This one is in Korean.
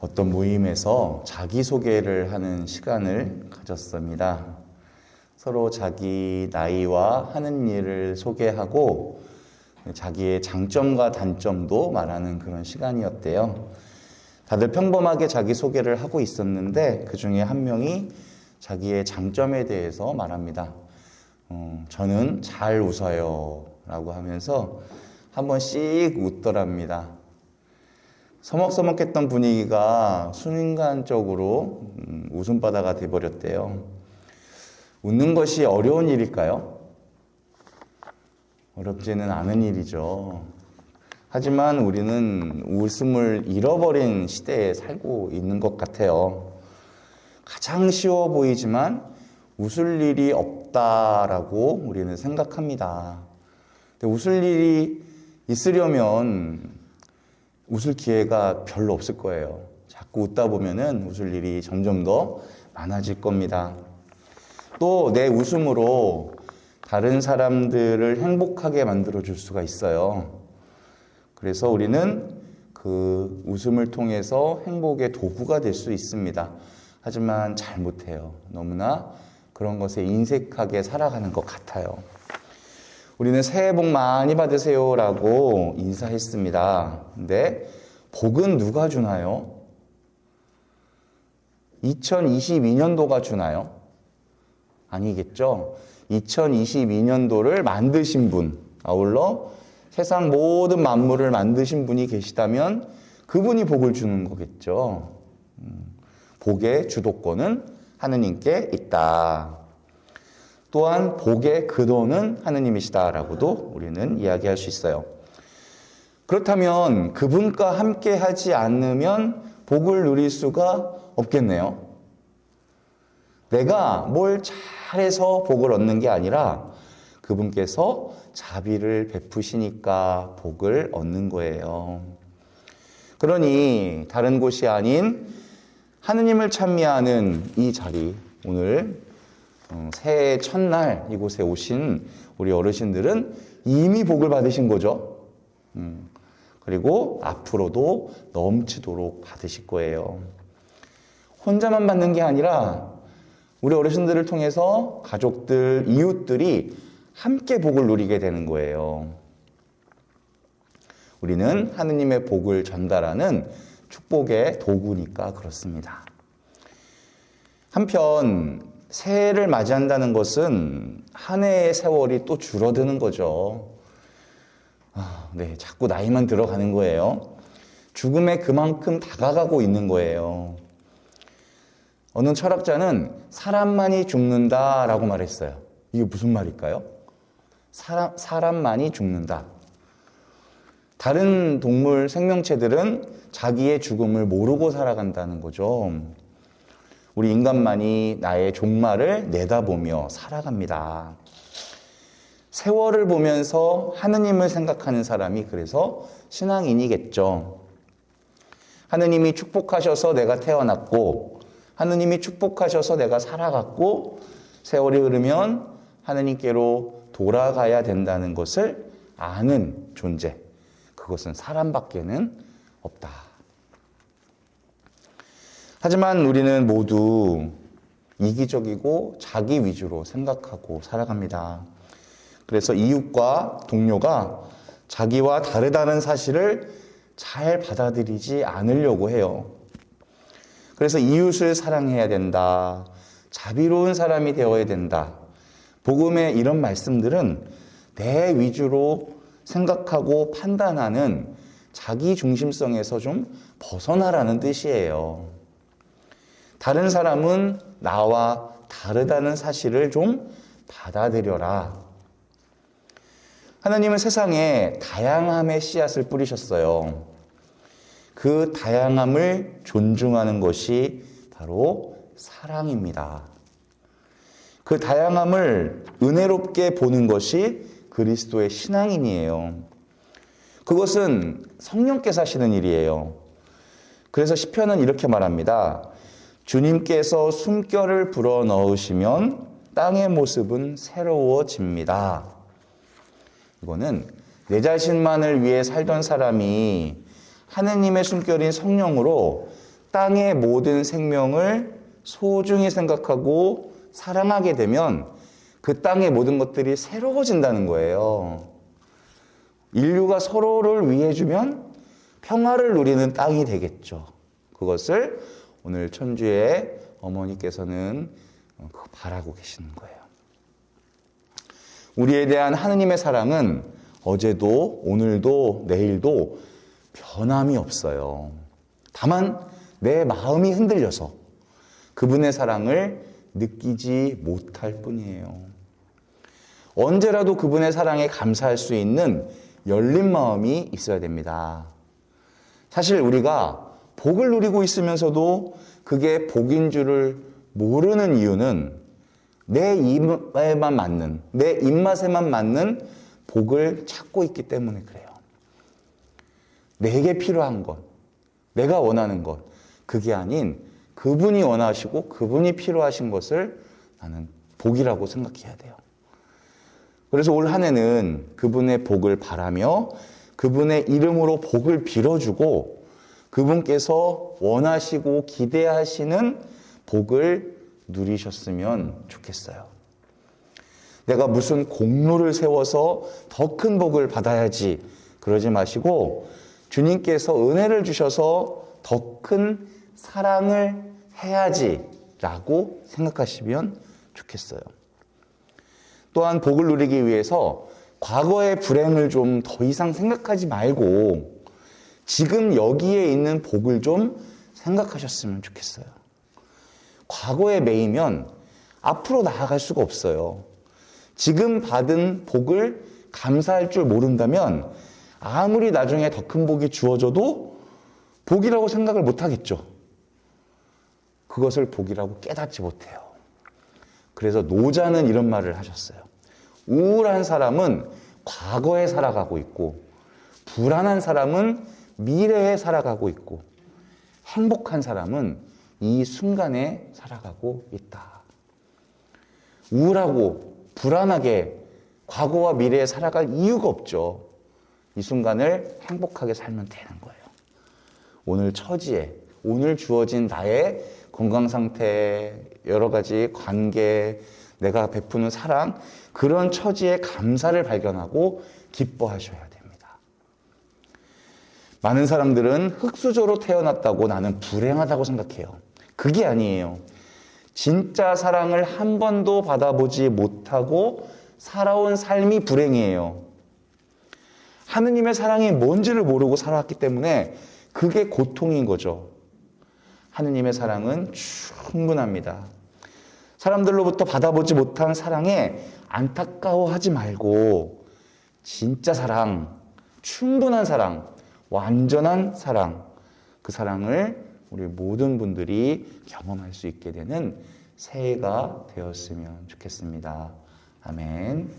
어떤 모임에서 자기소개를 하는 시간을 가졌습니다. 서로 자기 나이와 하는 일을 소개하고 자기의 장점과 단점도 말하는 그런 시간이었대요. 다들 평범하게 자기소개를 하고 있었는데 그 중에 한 명이 자기의 장점에 대해서 말합니다. 저는 잘 웃어요 라고 하면서 한 번씩 웃더랍니다. 서먹서먹했던 분위기가 순간적으로 웃음바다가 돼버렸대요. 웃는 것이 어려운 일일까요? 어렵지는 않은 일이죠. 하지만 우리는 웃음을 잃어버린 시대에 살고 있는 것 같아요. 가장 쉬워 보이지만 웃을 일이 없다라고 우리는 생각합니다. 근데 웃을 일이 있으려면 웃을 기회가 별로 없을 거예요. 자꾸 웃다 보면은 웃을 일이 점점 더 많아질 겁니다. 또 내 웃음으로 다른 사람들을 행복하게 만들어줄 수가 있어요. 그래서 우리는 그 웃음을 통해서 행복의 도구가 될 수 있습니다. 하지만 잘 못해요. 너무나 그런 것에 인색하게 살아가는 것 같아요. 우리는 새해 복 많이 받으세요 라고 인사했습니다. 근데 복은 누가 주나요? 2022년도가 주나요? 아니겠죠. 2022년도를 만드신 분, 아울러 세상 모든 만물을 만드신 분이 계시다면 그분이 복을 주는 거겠죠. 복의 주도권은 하느님께 있다. 또한 복의 근원은 하느님이시다라고도 우리는 이야기할 수 있어요. 그렇다면 그분과 함께 하지 않으면 복을 누릴 수가 없겠네요. 내가 뭘 잘해서 복을 얻는 게 아니라 그분께서 자비를 베푸시니까 복을 얻는 거예요. 그러니 다른 곳이 아닌 하느님을 찬미하는 이 자리, 오늘 새해 첫날 이곳에 오신 우리 어르신들은 이미 복을 받으신 거죠. 그리고 앞으로도 넘치도록 받으실 거예요. 혼자만 받는 게 아니라 우리 어르신들을 통해서 가족들, 이웃들이 함께 복을 누리게 되는 거예요. 우리는 하느님의 복을 전달하는 축복의 도구니까 그렇습니다. 한편 새해를 맞이한다는 것은 한 해의 세월이 또 줄어드는 거죠. 네, 자꾸 나이만 들어가는 거예요. 죽음에 그만큼 다가가고 있는 거예요. 어느 철학자는 사람만이 죽는다라고 말했어요. 이게 무슨 말일까요? 사람만이 죽는다. 다른 동물 생명체들은 자기의 죽음을 모르고 살아간다는 거죠. 우리 인간만이 나의 종말을 내다보며 살아갑니다. 세월을 보면서 하느님을 생각하는 사람이 그래서 신앙인이겠죠. 하느님이 축복하셔서 내가 태어났고 하느님이 축복하셔서 내가 살아갔고 세월이 흐르면 하느님께로 돌아가야 된다는 것을 아는 존재. 그것은 사람밖에는 없다. 하지만 우리는 모두 이기적이고 자기 위주로 생각하고 살아갑니다. 그래서 이웃과 동료가 자기와 다르다는 사실을 잘 받아들이지 않으려고 해요. 그래서 이웃을 사랑해야 된다. 자비로운 사람이 되어야 된다. 복음의 이런 말씀들은 내 위주로 생각하고 판단하는 자기 중심성에서 좀 벗어나라는 뜻이에요. 다른 사람은 나와 다르다는 사실을 좀 받아들여라. 하나님은 세상에 다양함의 씨앗을 뿌리셨어요. 그 다양함을 존중하는 것이 바로 사랑입니다. 그 다양함을 은혜롭게 보는 것이 그리스도의 신앙인이에요. 그것은 성령께서 하시는 일이에요. 그래서 시편은 이렇게 말합니다. 주님께서 숨결을 불어넣으시면 땅의 모습은 새로워집니다. 이거는 내 자신만을 위해 살던 사람이 하느님의 숨결인 성령으로 땅의 모든 생명을 소중히 생각하고 사랑하게 되면 그 땅의 모든 것들이 새로워진다는 거예요. 인류가 서로를 위해주면 평화를 누리는 땅이 되겠죠. 그것을 오늘 천주의 어머니께서는 바라고 계시는 거예요. 우리에 대한 하느님의 사랑은 어제도 오늘도 내일도 변함이 없어요. 다만 내 마음이 흔들려서 그분의 사랑을 느끼지 못할 뿐이에요. 언제라도 그분의 사랑에 감사할 수 있는 열린 마음이 있어야 됩니다. 사실 우리가 복을 누리고 있으면서도 그게 복인 줄을 모르는 이유는 내 입에만 맞는, 내 입맛에만 맞는 복을 찾고 있기 때문에 그래요. 내게 필요한 것, 내가 원하는 것, 그게 아닌 그분이 원하시고 그분이 필요하신 것을 나는 복이라고 생각해야 돼요. 그래서 올 한 해는 그분의 복을 바라며 그분의 이름으로 복을 빌어주고 그분께서 원하시고 기대하시는 복을 누리셨으면 좋겠어요. 내가 무슨 공로를 세워서 더 큰 복을 받아야지 그러지 마시고 주님께서 은혜를 주셔서 더 큰 사랑을 해야지라고 생각하시면 좋겠어요. 또한 복을 누리기 위해서 과거의 불행을 좀 더 이상 생각하지 말고 지금 여기에 있는 복을 좀 생각하셨으면 좋겠어요. 과거에 매이면 앞으로 나아갈 수가 없어요. 지금 받은 복을 감사할 줄 모른다면 아무리 나중에 더 큰 복이 주어져도 복이라고 생각을 못 하겠죠. 그것을 복이라고 깨닫지 못해요. 그래서 노자는 이런 말을 하셨어요. 우울한 사람은 과거에 살아가고 있고 불안한 사람은 미래에 살아가고 있고 행복한 사람은 이 순간에 살아가고 있다. 우울하고 불안하게 과거와 미래에 살아갈 이유가 없죠. 이 순간을 행복하게 살면 되는 거예요. 오늘 처지에, 오늘 주어진 나의 건강 상태, 여러 가지 관계, 내가 베푸는 사랑, 그런 처지에 감사를 발견하고 기뻐하셔야 됩니다. 많은 사람들은 흙수저로 태어났다고 나는 불행하다고 생각해요. 그게 아니에요. 진짜 사랑을 한 번도 받아보지 못하고 살아온 삶이 불행이에요. 하느님의 사랑이 뭔지를 모르고 살아왔기 때문에 그게 고통인 거죠. 하느님의 사랑은 충분합니다. 사람들로부터 받아보지 못한 사랑에 안타까워하지 말고 진짜 사랑, 충분한 사랑, 완전한 사랑, 그 사랑을 우리 모든 분들이 경험할 수 있게 되는 새해가 되었으면 좋겠습니다. 아멘.